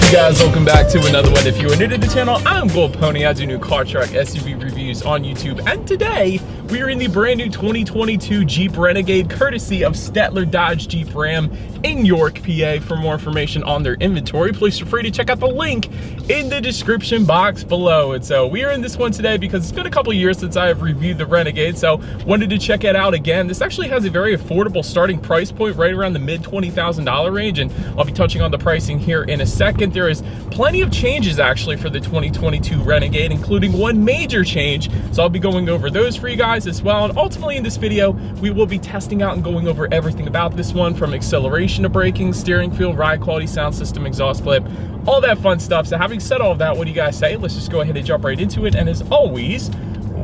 Hey guys, welcome back to another one. If you are new to the channel, I'm Gold Pony. I do new car, truck, SUV reviews on YouTube, and today we are in the brand new 2022 Jeep Renegade, courtesy of Stettler Dodge Jeep Ram in York, PA. For more information on their inventory, please feel free to check out the link in the description box below. And so we are in this one today because it's been a couple years since I have reviewed the Renegade, so wanted to check it out again. This actually has a very affordable starting price point, right around the mid $20,000 range, and I'll be touching on the pricing here in a second. There is plenty of changes actually for the 2022 Renegade, including one major change, so I'll be going over those for you guys as well. And ultimately in this video, we will be testing out and going over everything about this one, from acceleration to braking, steering feel, ride quality, sound system, exhaust clip, all that fun stuff. So having said all of that, what do you guys say? Let's just go ahead and jump right into it. And as always,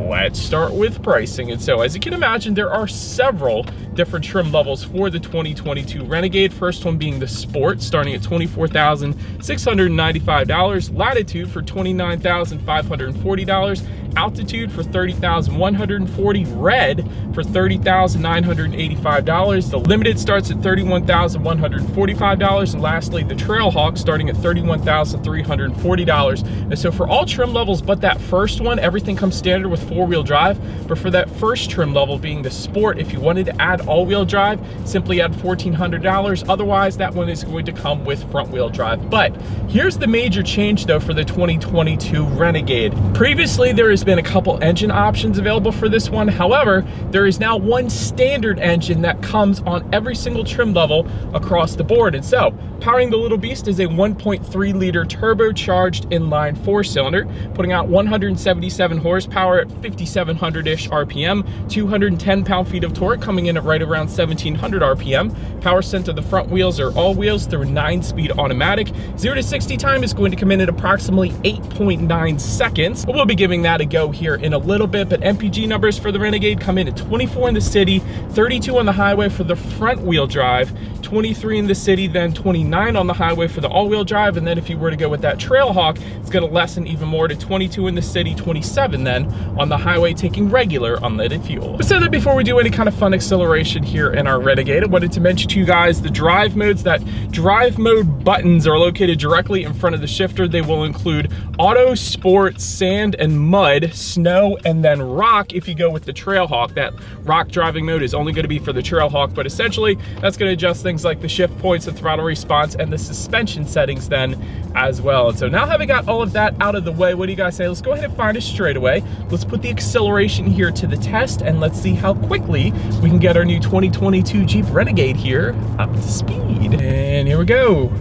let's start with pricing. And so as you can imagine, there are several different trim levels for the 2022 Renegade. First one being the Sport, starting at $24,695, Latitude for $29,540, Altitude for $30,140, Red for $30,985. The Limited starts at $31,145, and lastly, the Trailhawk starting at $31,340. And so for all trim levels but that first one, everything comes standard with four-wheel drive. But for that first trim level being the Sport, if you wanted to add all-wheel drive, simply add $1,400. Otherwise, that one is going to come with front-wheel drive. But here's the major change though for the 2022 Renegade. Previously, there has been a couple engine options available for this one. However, there is now one standard engine that comes on every single trim level across the board. And so powering the little beast is a 1.3 liter turbocharged inline four-cylinder, putting out 177 horsepower at 5,700-ish RPM, 210 pound-feet of torque, coming in at right around 1,700 RPM. Power sent to the front wheels are all wheels through a 9-speed automatic. 0 to 60 time is going to come in at approximately 8.9 seconds. We'll be giving that a go here in a little bit, but MPG numbers for the Renegade come in at 24 in the city, 32 on the highway for the front wheel drive, 23 in the city, then 29 on the highway for the all-wheel drive. And then if you were to go with that Trailhawk, it's going to lessen even more to 22 in the city, 27 then on the highway, taking regular unleaded fuel. But so that before we do any kind of fun acceleration here in our Renegade, I wanted to mention to you guys the drive modes. That drive mode buttons are located directly in front of the shifter. They will include auto, sport, sand and mud, snow, and then rock if you go with the Trailhawk. That rock driving mode is only going to be for the Trailhawk, but essentially that's going to adjust things like the shift points, the throttle response, and the suspension settings then as well. And so now having got all of that out of the way, what do you guys say? Let's go ahead and find a straightaway. Let's put the acceleration here to the test, and let's see how quickly we can get our new 2022 Jeep Renegade here up to speed. And here we go.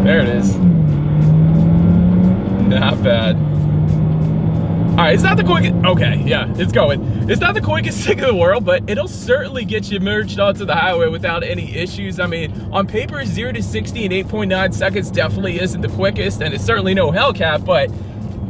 There it is. Not bad. All right, it's not the quickest, okay, yeah, it's going. It's not the quickest thing in the world, but it'll certainly get you merged onto the highway without any issues. I mean, on paper, 0 to 60 in 8.9 seconds definitely isn't the quickest, and it's certainly no Hellcat, but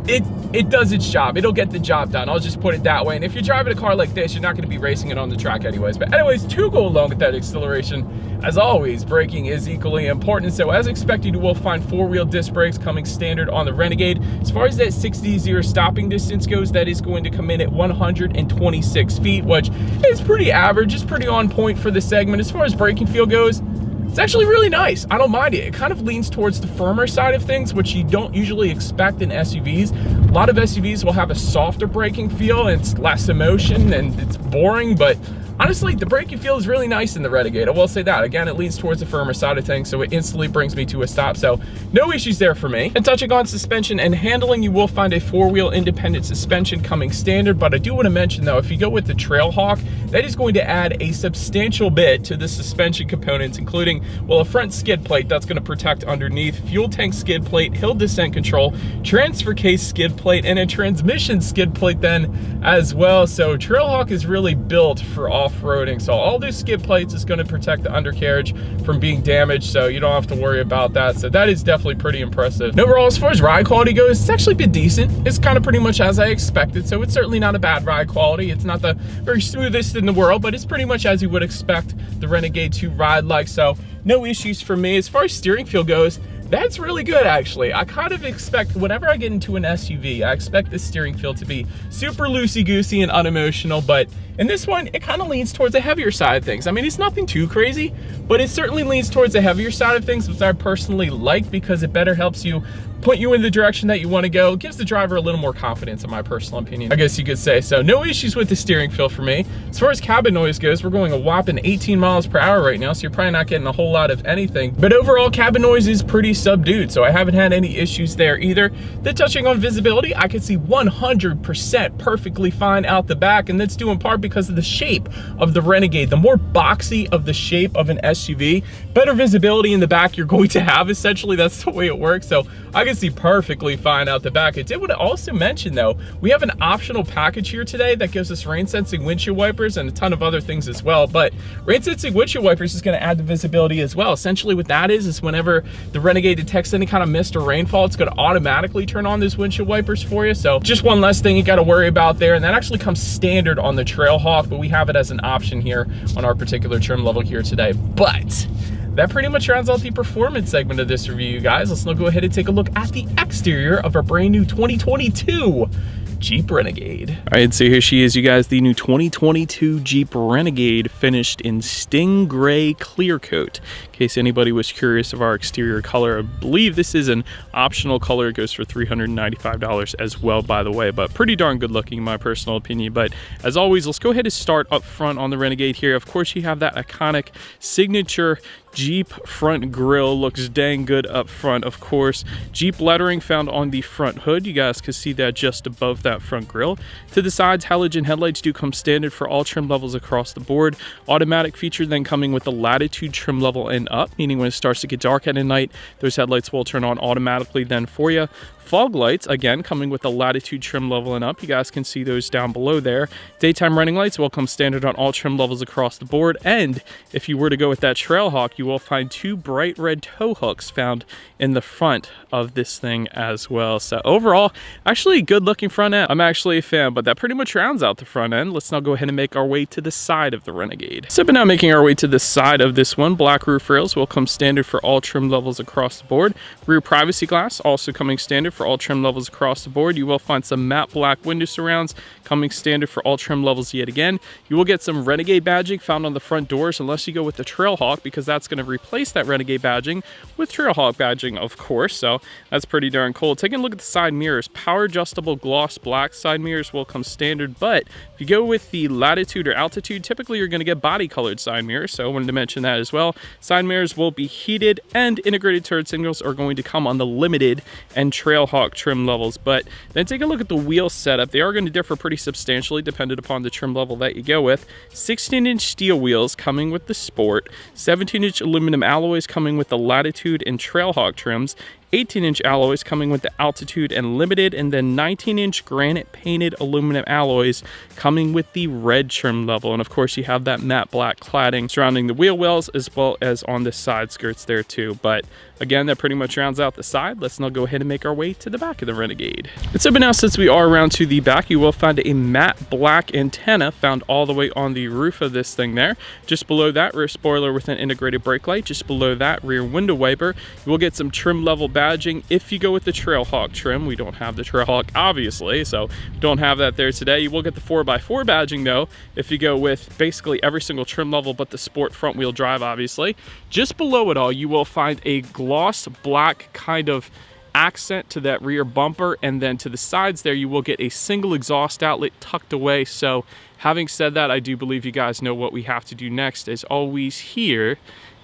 it does its job. It'll get the job done. I'll just put it that way. And if you're driving a car like this, you're not going to be racing it on the track anyways. But anyways, to go along with that acceleration, as always, braking is equally important. So as expected, you will find four-wheel disc brakes coming standard on the Renegade. As far as that 60-0 stopping distance goes, that is going to come in at 126 feet, which is pretty average. It's pretty on point for the segment. As far as braking feel goes, it's actually really nice. I don't mind it. It kind of leans towards the firmer side of things, which you don't usually expect in SUVs. A lot of SUVs will have a softer braking feel, and it's less emotion and it's boring, but honestly, the braking feel is really nice in the Renegade. I will say that. Again, it leans towards the firmer side of things, so it instantly brings me to a stop. So no issues there for me. And touching on suspension and handling, you will find a four-wheel independent suspension coming standard. But I do want to mention though, if you go with the Trailhawk, that is going to add a substantial bit to the suspension components, including, well, a front skid plate that's going to protect underneath, fuel tank skid plate, hill descent control, transfer case skid plate, and a transmission skid plate then as well. So Trailhawk is really built for off-roading. So all these skid plates is going to protect the undercarriage from being damaged, so you don't have to worry about that. So that is definitely pretty impressive. And overall, as far as ride quality goes, it's actually been decent. It's kind of pretty much as I expected, so it's certainly not a bad ride quality. It's not the very smoothest in the world, but it's pretty much as you would expect the Renegade to ride like. So no issues for me. As far as steering feel goes, that's really good, actually. I kind of expect, whenever I get into an SUV, I expect the steering feel to be super loosey-goosey and unemotional, but And this one, it kind of leans towards the heavier side of things. I mean, it's nothing too crazy, but it certainly leans towards the heavier side of things, which I personally like because it better helps you put you in the direction that you want to go. It gives the driver a little more confidence, in my personal opinion, I guess you could say. So no issues with the steering feel for me. As far as cabin noise goes, we're going a whopping 18 miles per hour right now, so you're probably not getting a whole lot of anything. But overall, cabin noise is pretty subdued, so I haven't had any issues there either. Then touching on visibility, I can see 100% perfectly fine out the back, and that's due in part because of the shape of the Renegade. The more boxy of the shape of an SUV, better visibility in the back you're going to have. Essentially, that's the way it works. So I can see perfectly fine out the back. I did want to also mention though, we have an optional package here today that gives us rain sensing windshield wipers and a ton of other things as well. But rain sensing windshield wipers is going to add the visibility as well. Essentially what that is whenever the Renegade detects any kind of mist or rainfall, it's going to automatically turn on those windshield wipers for you. So just one less thing you got to worry about there. And that actually comes standard on the Trailhawk, but we have it as an option here on our particular trim level here today. But that pretty much rounds out the performance segment of this review, you guys. Let's now go ahead and take a look at the exterior of our brand new 2022 Jeep Renegade. All right, so here she is, you guys, the new 2022 Jeep Renegade, finished in Sting Gray Clear Coat. In case anybody was curious of our exterior color, I believe this is an optional color. It goes for $395 as well, by the way, but pretty darn good looking in my personal opinion. But as always, let's go ahead and start up front on the Renegade here. Of course, you have that iconic signature Jeep front grille. Looks dang good up front, of course. Jeep lettering found on the front hood. You guys can see that just above that front grille. To the sides, halogen headlights do come standard for all trim levels across the board. Automatic feature then coming with the latitude trim level and up, meaning when it starts to get dark at night, those headlights will turn on automatically then for you. Fog lights, again, coming with the latitude trim level and up. You guys can see those down below there. Daytime running lights will come standard on all trim levels across the board. And if you were to go with that Trailhawk, you will find two bright red tow hooks found in the front of this thing as well. So overall, actually a good looking front end. I'm actually a fan, but that pretty much rounds out the front end. Let's now go ahead and make our way to the side of the Renegade. So but now making our way to the side of this one, black roof rails will come standard for all trim levels across the board. Rear privacy glass also coming standard for all trim levels across the board. You will find some matte black window surrounds coming standard for all trim levels yet again. You will get some Renegade badging found on the front doors unless you go with the Trailhawk, because that's going to replace that Renegade badging with Trailhawk badging, of course. So that's pretty darn cool. Taking a look at the side mirrors, power adjustable gloss black side mirrors will come standard, but if you go with the latitude or altitude, typically you're going to get body colored side mirrors. So I wanted to mention that as well. Side mirrors will be heated, and integrated turn signals are going to come on the limited and Trailhawk trim levels. But then take a look at the wheel setup. They are going to differ pretty substantially depending upon the trim level that you go with. 16-inch steel wheels coming with the Sport, 17-inch aluminum alloys coming with the Latitude and Trailhawk trims, 18-inch alloys coming with the Altitude and Limited, and then 19-inch granite painted aluminum alloys coming with the red trim level. And of course you have that matte black cladding surrounding the wheel wells as well as on the side skirts there too. But again, that pretty much rounds out the side. Let's now go ahead and make our way to the back of the Renegade. And so now, since we are around to the back, you will find a matte black antenna found all the way on the roof of this thing there. Just below that, rear spoiler with an integrated brake light. Just below that, rear window wiper. You will get some trim level badging if you go with the Trailhawk trim. We don't have the Trailhawk, obviously, so don't have that there today. You will get the 4x4 badging though if you go with basically every single trim level but the Sport front wheel drive, obviously. Just below it all, you will find a gloss black kind of accent to that rear bumper, and then to the sides there you will get a single exhaust outlet tucked away. So having said that, I do believe you guys know what we have to do next. As always, here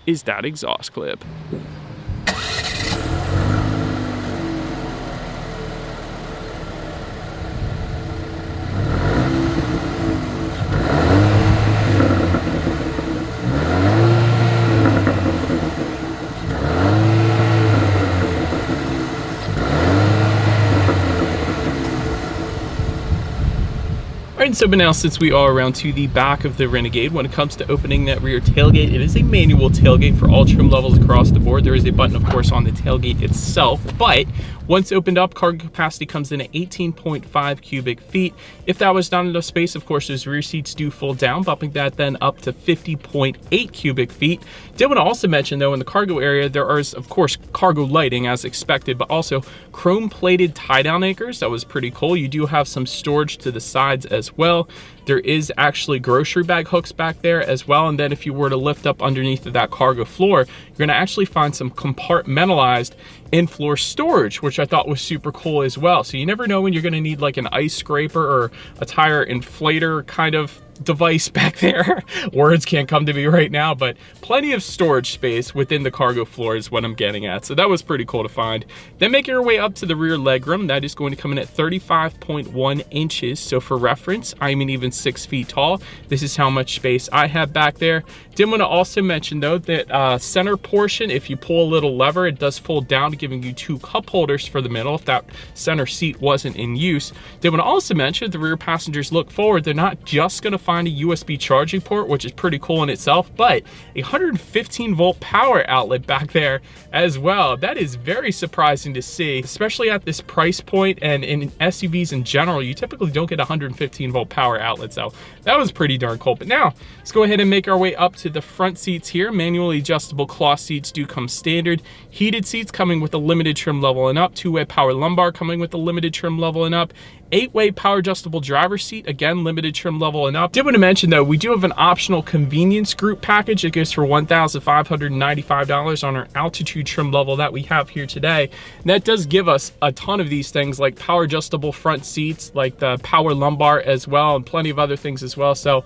is that exhaust clip. Alright, so but now since we are around to the back of the Renegade, when it comes to opening that rear tailgate, it is a manual tailgate for all trim levels across the board. There is a button, of course, on the tailgate itself, but once opened up, cargo capacity comes in at 18.5 cubic feet. If that was not enough space, of course, those rear seats do fold down, bumping that then up to 50.8 cubic feet. Did want to also mention, though, in the cargo area, there is, of course, cargo lighting as expected, but also chrome-plated tie-down anchors. That was pretty cool. You do have some storage to the sides as well. There is actually grocery bag hooks back there as well. And then if you were to lift up underneath of that cargo floor, you're gonna actually find some compartmentalized in-floor storage, which I thought was super cool as well. So you never know when you're gonna need like an ice scraper or a tire inflator kind of device back there. Words can't come to me right now, but plenty of storage space within the cargo floor is what I'm getting at. So that was pretty cool to find. Then making our way up to the rear legroom, that is going to come in at 35.1 inches. So for reference, I'm an even 6 feet tall. This is how much space I have back there. Did want to also mention though that center portion, if you pull a little lever, it does fold down, giving you 2 cup holders for the middle if that center seat wasn't in use. Did want to also mention the rear passengers look forward. They're not just going to find a USB charging port, which is pretty cool in itself, but a 115 volt power outlet back there as well. That is very surprising to see, especially at this price point, and in SUVs in general, you typically don't get 115 volt power outlets. So that was pretty darn cool. But now let's go ahead and make our way up to the front seats here. Manually adjustable cloth seats do come standard. Heated seats coming with a limited trim level and up. 2-way power lumbar coming with a limited trim level and up. 8-way power adjustable driver's seat, again limited trim level and up. Did want to mention though, we do have an optional convenience group package. It goes for $1,595 on our altitude trim level that we have here today. And that does give us a ton of these things like power adjustable front seats, like the power lumbar as well, and plenty of other things as well. So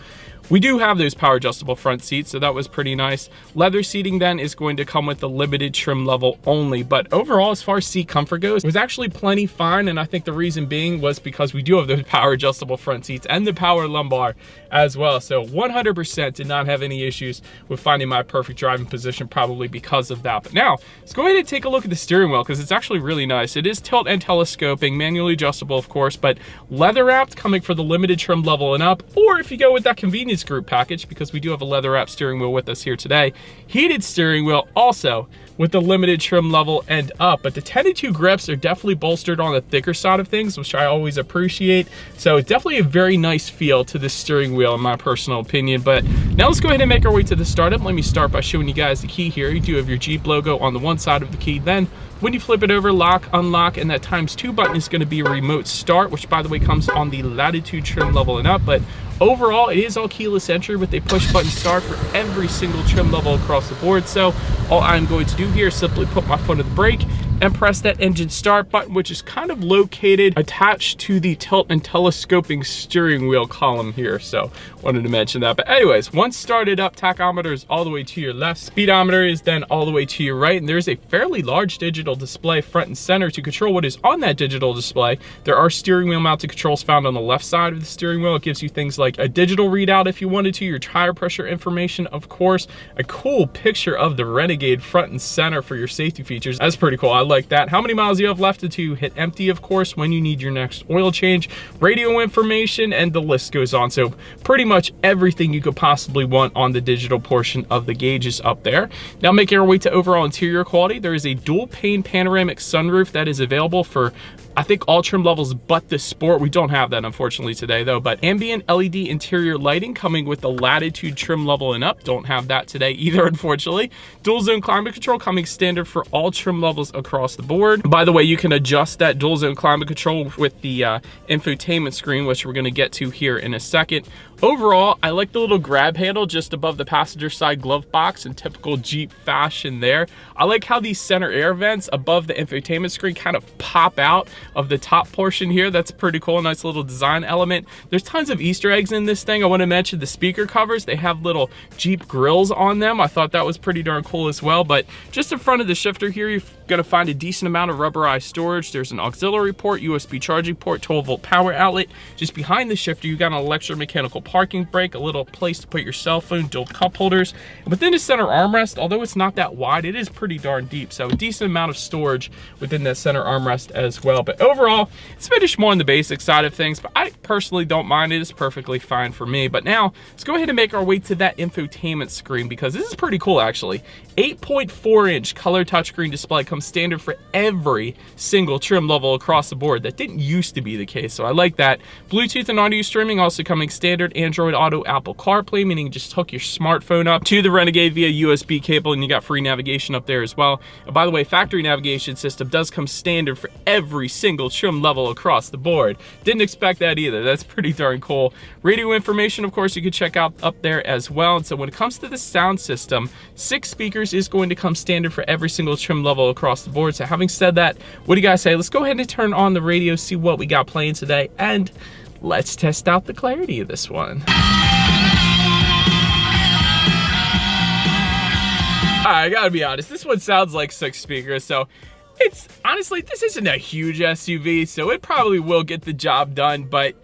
we do have those power adjustable front seats, so that was pretty nice. Leather seating then is going to come with the limited trim level only, but overall, as far as seat comfort goes, it was actually plenty fine, and I think the reason being was because we do have those power adjustable front seats and the power lumbar as well. So 100% did not have any issues with finding my perfect driving position, probably because of that. But now, let's go ahead and take a look at the steering wheel, because it's actually really nice. It is tilt and telescoping, manually adjustable, of course, but leather wrapped, coming for the limited trim level and up, or if you go with that convenience group package, because we do have a leather wrap steering wheel with us here today, heated steering wheel also with the limited trim level and up. But the 10-2 grips are definitely bolstered on the thicker side of things, which I always appreciate. So it's definitely a very nice feel to the steering wheel in my personal opinion. But now let's go ahead and make our way to the startup. Let me start by showing you guys the key here. You do have your Jeep logo on the one side of the key. Then when you flip it over, lock, unlock, and that ×2 button is going to be a remote start, which by the way comes on the latitude trim level and up. But overall, it is all keyless entry with a push button start for every single trim level across the board. So all I'm going to do here is simply put my foot on the brake and press that engine start button, which is kind of located attached to the tilt and telescoping steering wheel column here. So wanted to mention that. But anyways, once started up, tachometer is all the way to your left, speedometer is then all the way to your right, and there's a fairly large digital display front and center to control what is on that digital display. There are steering wheel mounted controls found on the left side of the steering wheel. It gives you things like a digital readout if you wanted to, your tire pressure information, of course, a cool picture of the Renegade front and center for your safety features. That's pretty cool. I like that. How many miles you have left to hit empty, of course, when you need your next oil change, radio information, and the list goes on. So pretty much everything you could possibly want on the digital portion of the gauges up there. Now making our way to overall interior quality, there is a dual pane panoramic sunroof that is available for I think all trim levels but the Sport. We don't have that unfortunately today though, but ambient LED interior lighting coming with the latitude trim level and up. Don't have that today either, unfortunately. Dual zone climate control coming standard for all trim levels across the board. By the way, you can adjust that dual zone climate control with the infotainment screen, which we're gonna get to here in a second. Overall, I like the little grab handle just above the passenger side glove box in typical Jeep fashion there. I like how these center air vents above the infotainment screen kind of pop out of the top portion here. That's pretty cool, nice little design element. There's tons of Easter eggs in this thing. I want to mention the speaker covers. They have little Jeep grills on them. I thought that was pretty darn cool as well. But just in front of the shifter here, you're going to find a decent amount of rubberized storage. There's an auxiliary port, USB charging port, 12-volt power outlet. Just behind the shifter, you got an electromechanical parking brake, a little place to put your cell phone, dual cup holders. And within the center armrest, although it's not that wide, it is pretty darn deep. So a decent amount of storage within that center armrest as well. But overall, it's finished more on the basic side of things, but I personally don't mind it. It's perfectly fine for me. But now let's go ahead and make our way to that infotainment screen, because this is pretty cool actually. 8.4-inch color touchscreen display comes standard for every single trim level across the board. That didn't used to be the case, so I like that. Bluetooth and audio streaming also coming standard. Android Auto, Apple CarPlay, meaning just hook your smartphone up to the Renegade via USB cable, and you got free navigation up there as well. And by the way, factory navigation system does come standard for every single trim level across the board. Didn't expect that either. That's pretty darn cool. Radio information, of course, you can check out up there as well. And so when it comes to the sound system, 6 speakers is going to come standard for every single trim level across the board. So having said that, what do you guys say? Let's go ahead and turn on the radio, see what we got playing today, and let's test out the clarity of this one. I gotta be honest, this one sounds like 6 speakers, so it's honestly, this isn't a huge SUV, so it probably will get the job done, but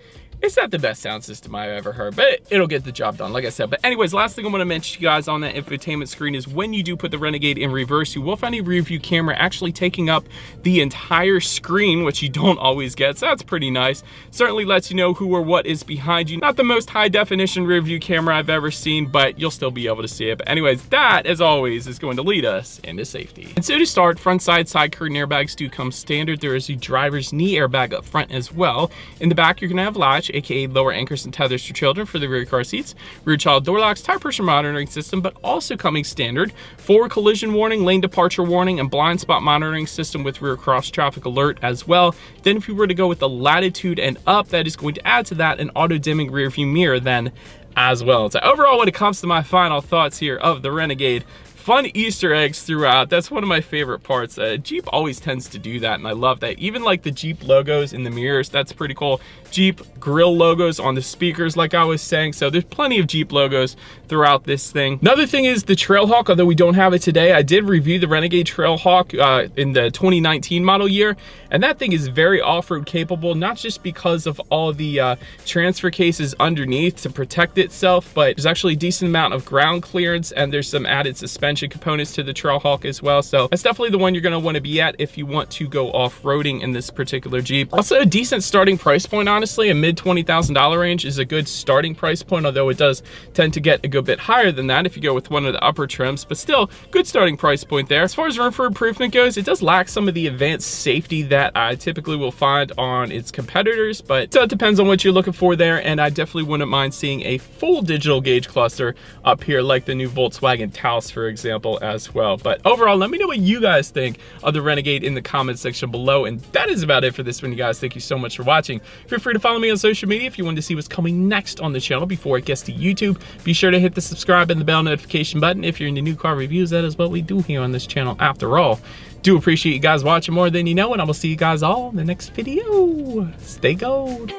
it's not the best sound system I've ever heard, but it'll get the job done, like I said. But anyways, last thing I want to mention to you guys on that infotainment screen is when you do put the Renegade in reverse, you will find a rear view camera actually taking up the entire screen, which you don't always get, so that's pretty nice. Certainly lets you know who or what is behind you. Not the most high definition rear view camera I've ever seen, but you'll still be able to see it. But anyways, that, as always, is going to lead us into safety. And so to start, front side curtain airbags do come standard. There is a driver's knee airbag up front as well. In the back, you're gonna have latch, aka lower anchors and tethers for children for the rear car seats, rear child door locks, tire pressure monitoring system, but also coming standard, forward collision warning, lane departure warning, and blind spot monitoring system with rear cross traffic alert as well. Then if you were to go with the latitude and up, that is going to add to that an auto dimming rear view mirror then as well. So overall, when it comes to my final thoughts here of the Renegade, fun Easter eggs throughout. That's one of my favorite parts. Jeep always tends to do that, and I love that. Even like the Jeep logos in the mirrors, that's pretty cool. Jeep grill logos on the speakers, like I was saying. So there's plenty of Jeep logos throughout this thing. Another thing is the Trailhawk, although we don't have it today. I did review the Renegade Trailhawk in the 2019 model year, and that thing is very off-road capable, not just because of all the transfer cases underneath to protect itself, but there's actually a decent amount of ground clearance, and there's some added suspension components to the Trailhawk as well. So that's definitely the one you're going to want to be at if you want to go off-roading in this particular Jeep. Also a decent starting price point, honestly. A mid $20,000 range is a good starting price point, although it does tend to get a good bit higher than that if you go with one of the upper trims, but still good starting price point there. As far as room for improvement goes, it does lack some of the advanced safety that I typically will find on its competitors, but it depends on what you're looking for there, and I definitely wouldn't mind seeing a full digital gauge cluster up here like the new Volkswagen Taos, for example, as well. But overall, let me know what you guys think of the Renegade in the comment section below. And that is about it for this one, you guys. Thank you so much for watching. Feel free to follow me on social media if you want to see what's coming next on the channel before it gets to YouTube. Be sure to hit the subscribe and the bell notification button if you're into new car reviews. That is what we do here on this channel after all. Do appreciate you guys watching more than you know, and I will see you guys all in the next video. Stay gold.